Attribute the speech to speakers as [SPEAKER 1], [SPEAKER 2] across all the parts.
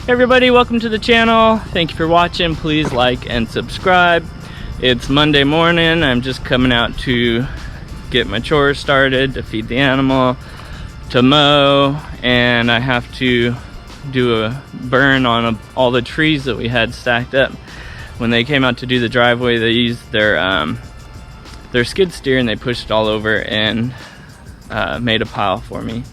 [SPEAKER 1] Hey everybody, welcome to the channel. Thank you for watching. Please like and subscribe. It's Monday morning. I'm just coming out to get my chores started, to feed the animal, to mow, and I have to do a burn on all the trees that we had stacked up. When they came out to do the driveway, they used their skid steer and they pushed it all over and made a pile for me.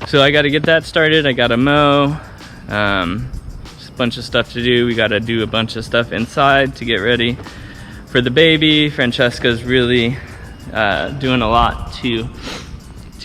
[SPEAKER 1] So I got to get that started. I got to mow. Just a bunch of stuff to do. We got to do a bunch of stuff inside to get ready for the baby. Francesca's really doing a lot to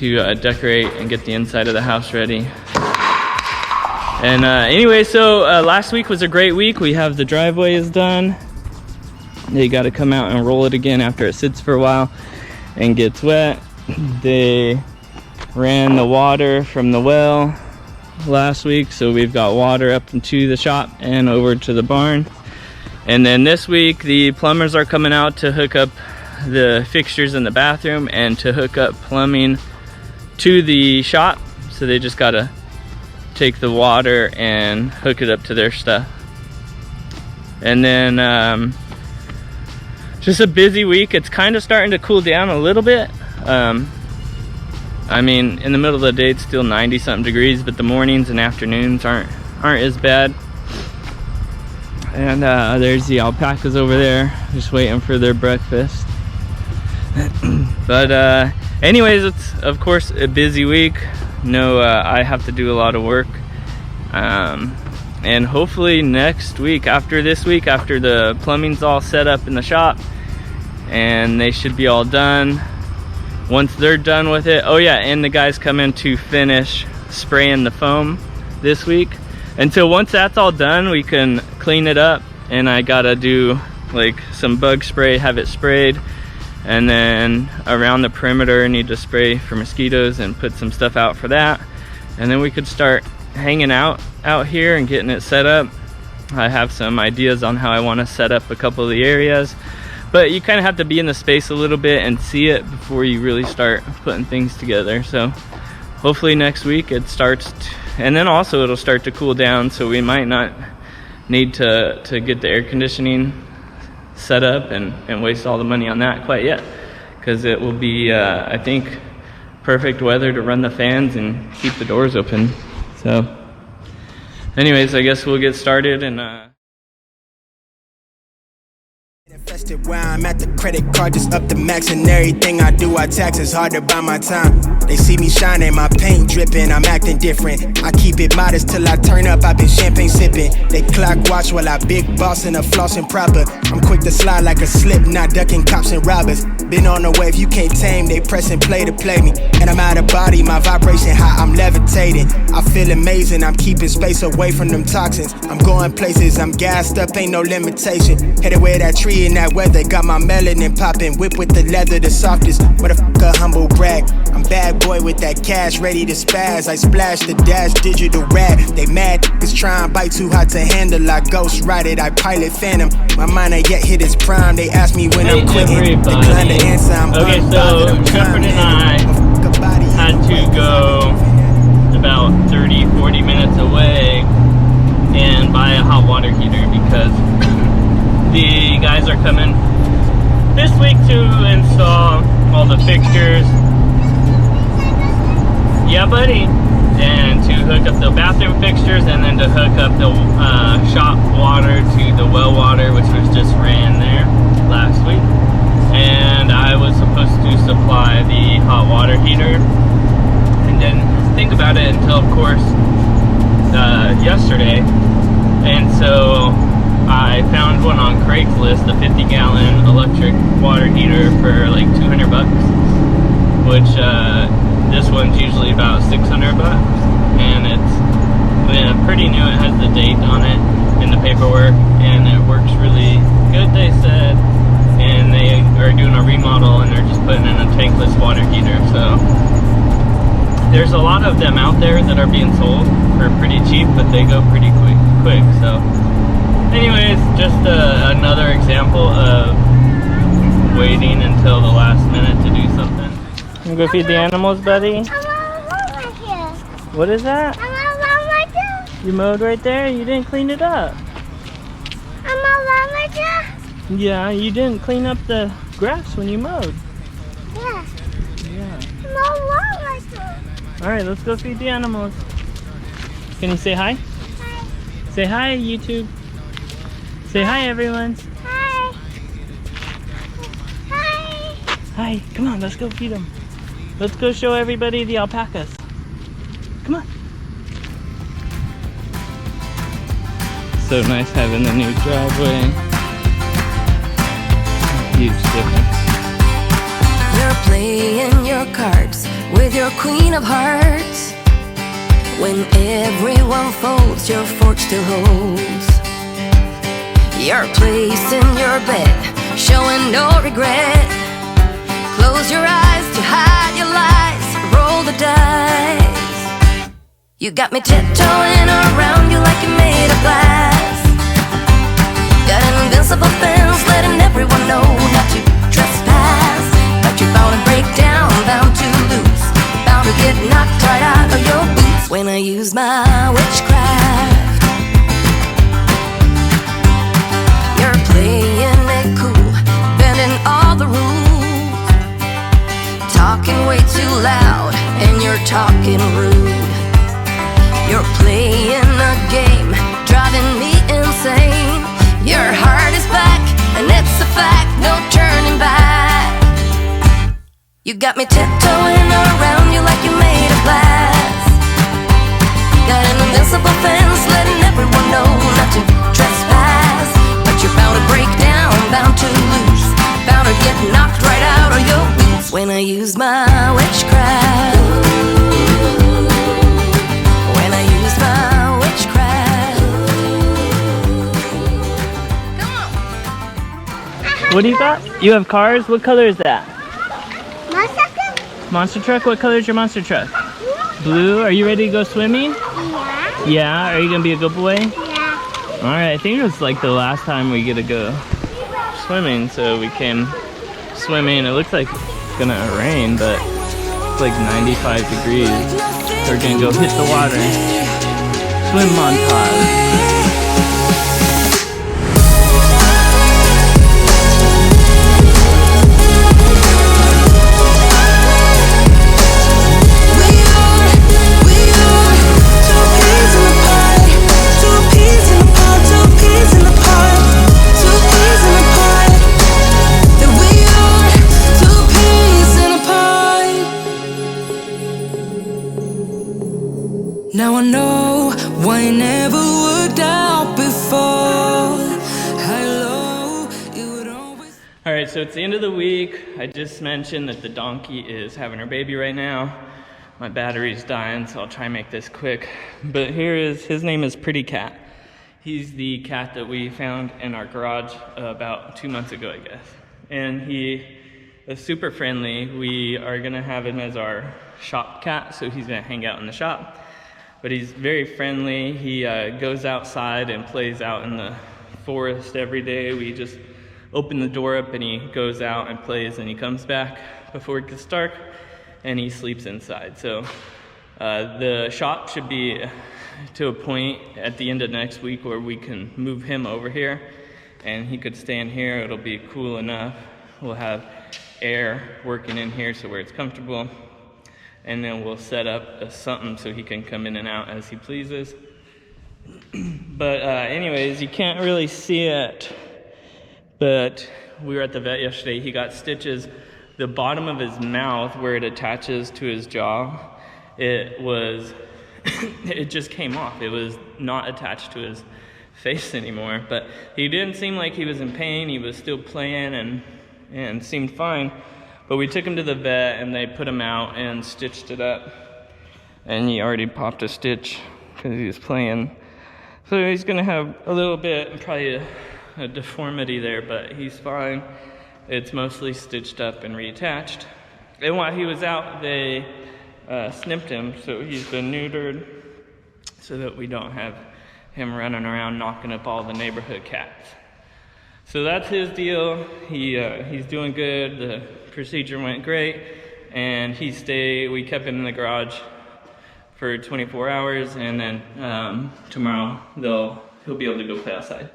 [SPEAKER 1] decorate and get the inside of the house ready. And anyway, so last week was a great week. We have the driveway is done. They got to come out and roll it again after it sits for a while and gets wet. They ran the water from the well last week, so we've got water up into the shop and over to the barn. And then this week the plumbers are coming out to hook up the fixtures in the bathroom and to hook up plumbing to the shop. So they just gotta take the water and hook it up to their stuff. And then just a busy week. It's kind of starting to cool down a little bit. I mean, in the middle of the day it's still 90 something degrees, but the mornings and afternoons aren't as bad. And there's the alpacas over there just waiting for their breakfast. But anyways, it's of course a busy week. No, I have to do a lot of work, and hopefully next week, after this week, after the plumbing's all set up in the shop and they should be all done, once they're done with it, oh yeah, and the guys come in to finish spraying the foam this week. And so once that's all done, we can clean it up, and I gotta do like some bug spray, have it sprayed, and then around the perimeter I need to spray for mosquitoes and put some stuff out for that. And then we could start hanging out here and getting it set up. I have some ideas on how I want to set up a couple of the areas, but you kind of have to be in the space a little bit and see it before you really start putting things together. So hopefully next week it starts and then also it'll start to cool down, so we might not need to get the air conditioning set up and waste all the money on that quite yet, because it will be I think perfect weather to run the fans and keep the doors open. So anyways, I guess we'll get started. And
[SPEAKER 2] invested where I'm at, the credit card just up the max, and everything I do I tax. It's hard to buy my time. They see me shining, my paint dripping, I'm acting different. I keep it modest till I turn up, I've been champagne sipping. They clock watch while I big boss and a flossing proper. I'm quick to slide like a slip, not ducking cops and robbers. Been on the wave, you can't tame, they pressing play to play me. And I'm out of body, my vibration high, I'm levitating. I feel amazing, I'm keeping space away from them toxins. I'm going places, I'm gassed up, ain't no limitation. Headed where that tree in that weather, got my melanin popping, whip with the leather, the softest. Motherfucker, humble brag. I'm bad boy with that cash, ready to spaz. I splash the dash, digital rap. They mad niggas try and bite, too hot to handle. I ghost ride it, I pilot phantom. My mind ain't yet hit its prime. They ask me when I'm quitting. Decline the answer, I'm
[SPEAKER 1] okay, so Shepard and I had to go about 30-40 minutes away and buy a hot water heater because the guys are coming this week to install all the fixtures. Yeah, buddy. And to hook up the bathroom fixtures, and then to hook up the shop water to the well water, which was just ran there last week. And I was supposed to supply the hot water heater and didn't think about it until, of course, yesterday. And so I found one on Craigslist, a 50-gallon electric water heater for like $200, which this one's usually about $600, and it's pretty new. It has the date on it in the paperwork, and it works really good, they said. And they are doing a remodel, and they're just putting in a tankless water heater. So there's a lot of them out there that are being sold for pretty cheap, but they go pretty quick. So anyways, just another example of waiting until the last minute to do something. You go feed the animals, buddy?
[SPEAKER 3] I want here.
[SPEAKER 1] What is that?
[SPEAKER 3] I want
[SPEAKER 1] You mowed right there? You didn't clean it up.
[SPEAKER 3] I'm all right there?
[SPEAKER 1] Yeah, you didn't clean up the grass when you mowed.
[SPEAKER 3] Yeah.
[SPEAKER 1] Yeah.
[SPEAKER 3] I'm all right there.
[SPEAKER 1] Alright, let's go feed the animals. Can you say hi?
[SPEAKER 3] Hi.
[SPEAKER 1] Say hi, YouTube. Say hi, everyone.
[SPEAKER 3] Hi. Hi.
[SPEAKER 1] Hi, come on, let's go feed them. Let's go show everybody the alpacas. Come on. So nice having the new driveway. Huge difference.
[SPEAKER 4] You're playing your cards with your queen of hearts. When everyone folds, your fork still holds. You're placing your bet, showing no regret. Close your eyes to hide your lies, roll the dice. You got me tiptoeing around you like you're made of glass. Got an invincible fence, letting everyone know not to trespass. But you're bound to break down, bound to lose, bound to get knocked right out of your boots when I use my witchcraft. You're playing it cool, bending all the rules, talking way too loud, and you're talking rude. You're playing a game, driving me insane. Your heart is back, and it's a fact, no turning back. You got me tiptoeing around you like you're made of glass. Got an invincible fence, letting everyone know not to trespass. But you're bound to break down, bound to lose, bound to get knocked right out of your boots when I use my witchcraft. When I use my witchcraft. Come on.
[SPEAKER 1] What do you got? You have cars? What color is that?
[SPEAKER 3] Monster?
[SPEAKER 1] Monster truck? What color is your monster truck? Blue. Are you ready to go swimming?
[SPEAKER 3] Yeah.
[SPEAKER 1] Yeah. Are you gonna be a good boy?
[SPEAKER 3] Yeah.
[SPEAKER 1] Alright, I think it was like the last time we get to go swimming, so we came swimming. It looks like it's gonna rain, but it's like 95 degrees. We're gonna go hit the water. Swim montage.
[SPEAKER 4] Now I know why I never worked out before. Hello, it would always.
[SPEAKER 1] Alright, so it's the end of the week. I just mentioned that the donkey is having her baby right now. My battery's dying, so I'll try and make this quick. But his name is Pretty Cat. He's the cat that we found in our garage about 2 months ago, I guess. And he is super friendly. We are gonna have him as our shop cat, so he's gonna hang out in the shop. But he's very friendly. He goes outside and plays out in the forest every day. We just open the door up and he goes out and plays, and he comes back before it gets dark and he sleeps inside. So the shop should be to a point at the end of next week where we can move him over here and he could stay in here. It'll be cool enough. We'll have air working in here so where it's comfortable. And then we'll set up something so he can come in and out as he pleases. But anyways, you can't really see it, but we were at the vet yesterday. He got stitches. The bottom of his mouth, where it attaches to his jaw, it just came off. It was not attached to his face anymore. But he didn't seem like he was in pain. He was still playing and seemed fine. But we took him to the vet and they put him out and stitched it up. And he already popped a stitch because he was playing. So he's gonna have a little bit, probably a deformity there, but he's fine. It's mostly stitched up and reattached. And while he was out, they snipped him, so he's been neutered so that we don't have him running around knocking up all the neighborhood cats. So that's his deal. He's doing good. The procedure went great, and we kept him in the garage for 24 hours, and then tomorrow he'll be able to go play outside.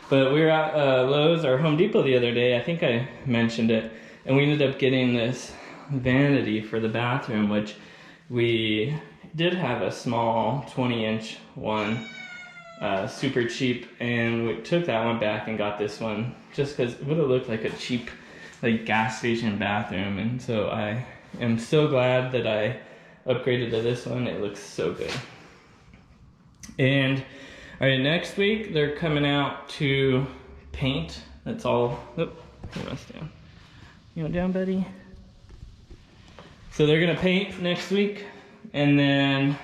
[SPEAKER 1] But we were at Lowe's or Home Depot the other day, I think I mentioned it, and we ended up getting this vanity for the bathroom, which we did have a small 20-inch one, super cheap, and we took that one back and got this one just because it would have looked like a cheap like gas station bathroom. And so I am so glad that I upgraded to this one. It looks so good. And all right, next week they're coming out to paint. That's all. Oh, you want down? You want down, buddy? So they're gonna paint next week, and then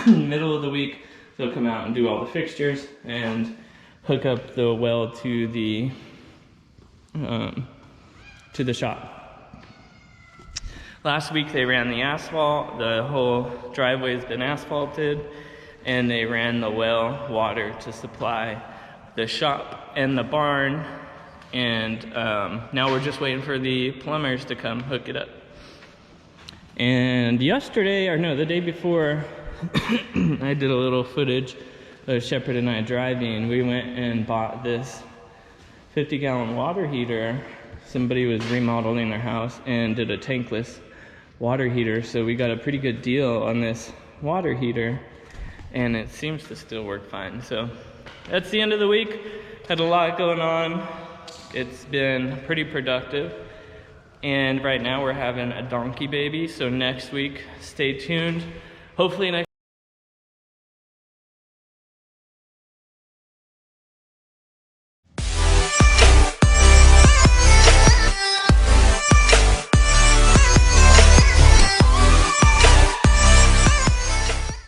[SPEAKER 1] middle of the week they'll come out and do all the fixtures and hook up the well to the shop. Last week they ran the asphalt. The whole driveway's been asphalted, and they ran the well water to supply the shop and the barn. And now we're just waiting for the plumbers to come hook it up. And yesterday, or no, the day before, I did a little footage of Shepard and I driving. We went and bought this 50-gallon water heater. Somebody was remodeling their house and did a tankless water heater, so we got a pretty good deal on this water heater, and it seems to still work fine. So that's the end of the week. Had a lot going on. It's been pretty productive, and right now we're having a donkey baby, so next week stay tuned. Hopefully next